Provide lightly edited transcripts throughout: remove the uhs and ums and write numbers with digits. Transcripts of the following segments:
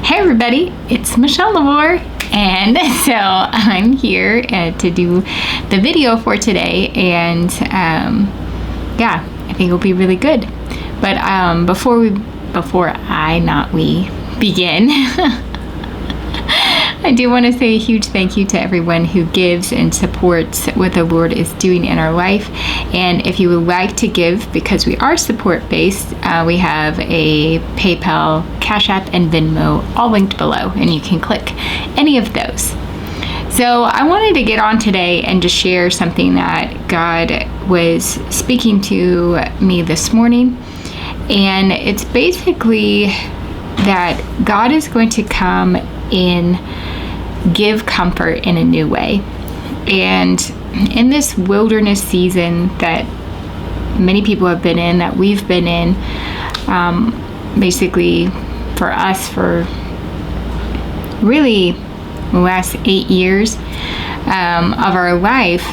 Hey everybody, it's Michelle LaVore, and so I'm here to do the video for today, and I think it'll be really good. But before we begin, I do want to say a huge thank you to everyone who gives and supports what the Lord is doing in our life. And if you would like to give, because we are support-based, we have a PayPal, Cash App, and Venmo all linked below, and you can click any of those. So I wanted to get on today and just share something that God was speaking to me this morning. And it's basically that God is going to come in, give comfort in a new way. And in this wilderness season that many people have been in, that we've been in, basically for us for really the last 8 years of our life,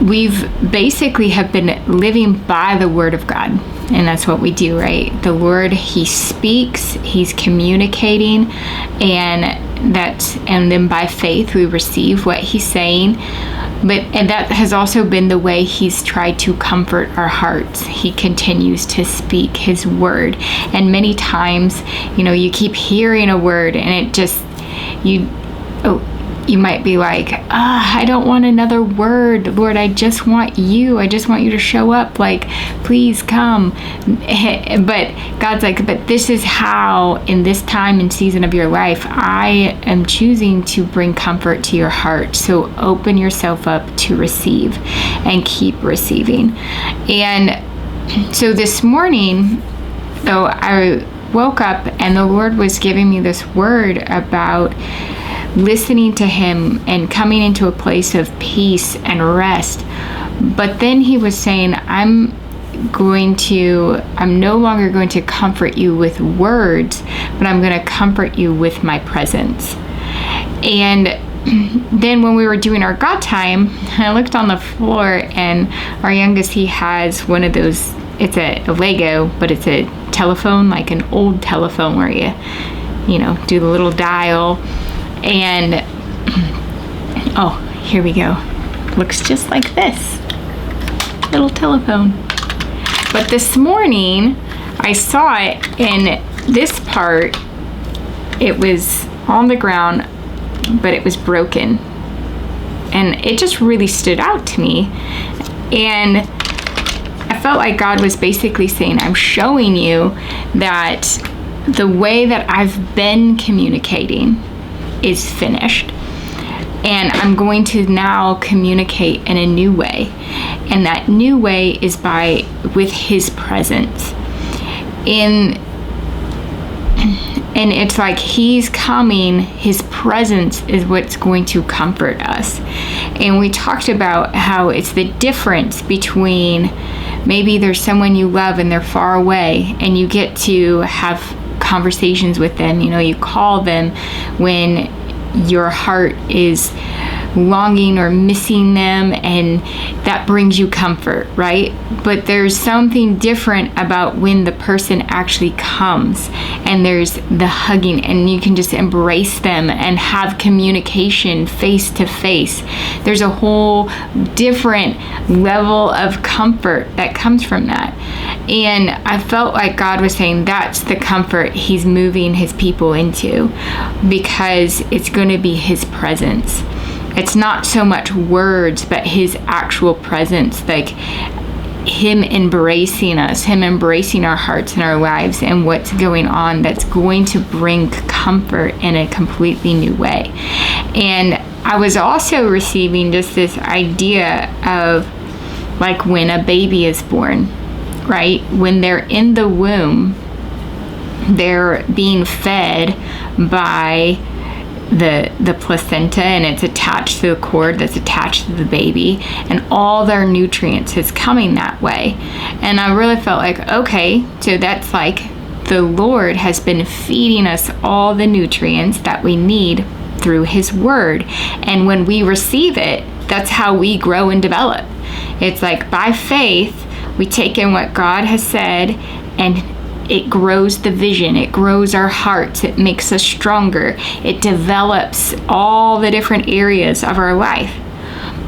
we've basically have been living by the Word of God. And that's what we do, right? The Lord, He speaks, He's communicating, and then by faith we receive what He's saying. And that has also been the way He's tried to comfort our hearts. He continues to speak His word. And many times, you keep hearing a word and it just, you might be like, I don't want another word. Lord, I just want you. I just want you to show up. Like, please come. But God's like, but this is how, in this time and season of your life, I am choosing to bring comfort to your heart. So open yourself up to receive and keep receiving. And so this morning, though, I woke up and the Lord was giving me this word about listening to Him and coming into a place of peace and rest. But then He was saying, I'm no longer going to comfort you with words, but I'm going to comfort you with my presence. And then when we were doing our God time, I looked on the floor, and our youngest, he has one of those, it's a Lego, but it's a telephone, like an old telephone where you do the little dial. And here we go. Looks just like this little telephone. But this morning I saw it in this part. It was on the ground, but it was broken, and it just really stood out to me. And I felt like God was basically saying, I'm showing you that the way that I've been communicating is finished, and I'm going to now communicate in a new way, and that new way is with His presence. And it's like He's coming, His presence is what's going to comfort us. And we talked about how it's the difference between maybe there's someone you love and they're far away, and you get to have conversations with them. You call them when your heart is longing or missing them, and that brings you comfort, right? But there's something different about when the person actually comes and there's the hugging, and you can just embrace them and have communication face to face. There's a whole different level of comfort that comes from that. And I felt like God was saying that's the comfort He's moving His people into, because it's going to be His presence. It's not so much words, but His actual presence, like Him embracing us, Him embracing our hearts and our lives and what's going on, that's going to bring comfort in a completely new way. And I was also receiving just this idea of like when a baby is born, right? When they're in the womb, they're being fed by the placenta, and it's attached to the cord that's attached to the baby, and all their nutrients is coming that way. And I really felt like, okay, so that's like the Lord has been feeding us all the nutrients that we need through His word. And when we receive it, that's how we grow and develop. It's like by faith, we take in what God has said, and it grows the vision, it grows our hearts, it makes us stronger, it develops all the different areas of our life.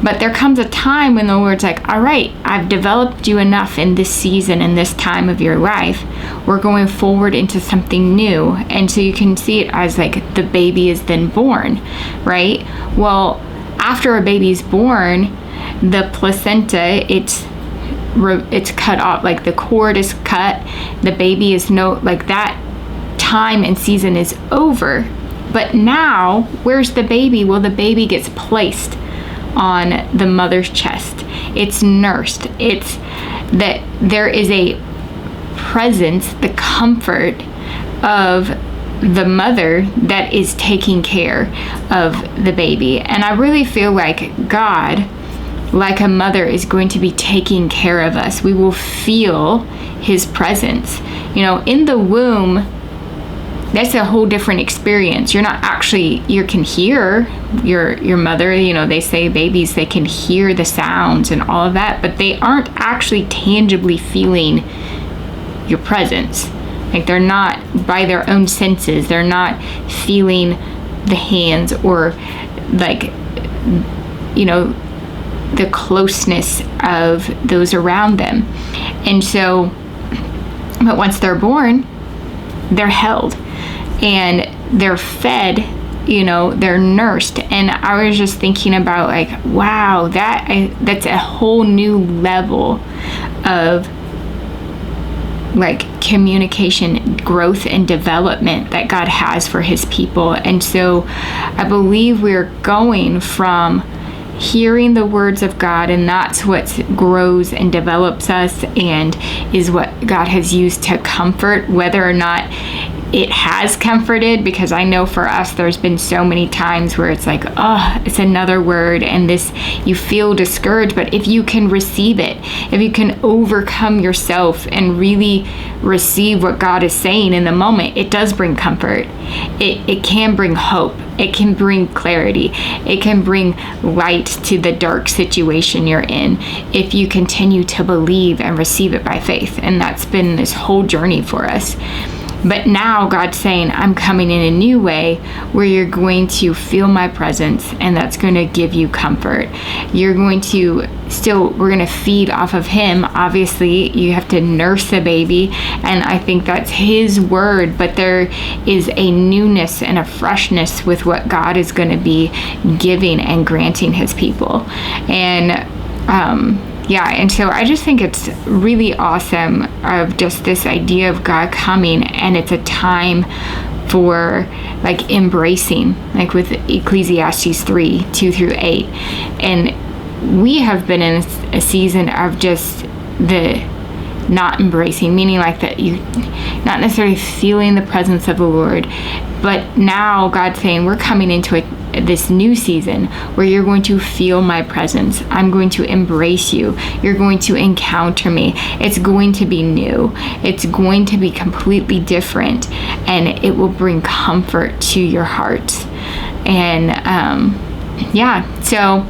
But there comes a time when the Lord's like, all right, I've developed you enough in this season, in this time of your life. We're going forward into something new. And so you can see it as like the baby is then born, right? Well, after a baby's born, the placenta, it's cut off, like the cord is cut. The baby is that time and season is over. But now, where's the baby? Well, the baby gets placed on the mother's chest. It's nursed. It's that there is a presence, the comfort of the mother that is taking care of the baby. And I really feel like God, like a mother, is going to be taking care of us. We will feel his presence. In the womb, that's a whole different experience. You can hear your mother. They say babies, they can hear the sounds and all of that, but they aren't actually tangibly feeling your presence. Like, they're not, by their own senses, they're not feeling the hands or the closeness of those around them. And so, but once they're born, they're held and they're fed, they're nursed. And I was just thinking about wow, that's a whole new level of communication, growth, and development that God has for his people. And so I believe we're going from hearing the words of God, and that's what grows and develops us and is what God has used to comfort, whether or not it has comforted, because I know for us there's been so many times where it's like, oh, it's another word, and this, you feel discouraged. But if you can receive it, if you can overcome yourself and really receive what God is saying in the moment, it does bring comfort. It can bring hope. It can bring clarity. It can bring light to the dark situation you're in if you continue to believe and receive it by faith. And that's been this whole journey for us. But now God's saying, I'm coming in a new way where you're going to feel my presence, and that's going to give you comfort. You're going to we're going to feed off of him. Obviously, you have to nurse the baby, and I think that's his word, but there is a newness and a freshness with what God is going to be giving and granting his people. And and so I just think it's really awesome of just this idea of God coming, and it's a time for embracing, with Ecclesiastes 3:2-8. And we have been in a season of just the not embracing, meaning that you not necessarily feeling the presence of the Lord. But now God's saying we're coming into this new season where you're going to feel my presence. I'm going to embrace you. You're going to encounter me. It's going to be new. It's going to be completely different, and it will bring comfort to your heart. And so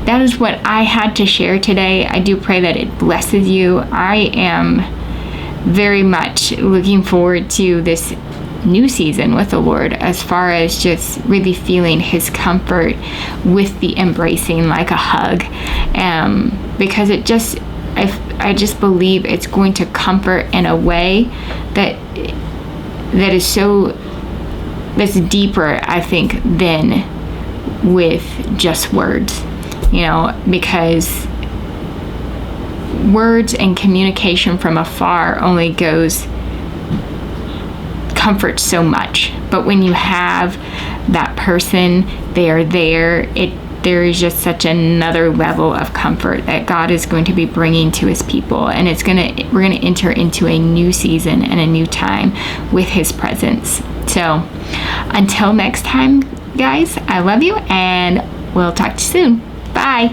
that is what I had to share today. I do pray that it blesses you. I am very much looking forward to this new season with the Lord, as far as just really feeling his comfort with the embracing, like a hug, because I just believe it's going to comfort in a way that's deeper, I think, than with just words, because words and communication from afar only comfort so much. But when you have that person, they are there, there is just such another level of comfort that God is going to be bringing to his people, and we're going to enter into a new season and a new time with his presence. So until next time, guys, I love you, and we'll talk to you soon. Bye.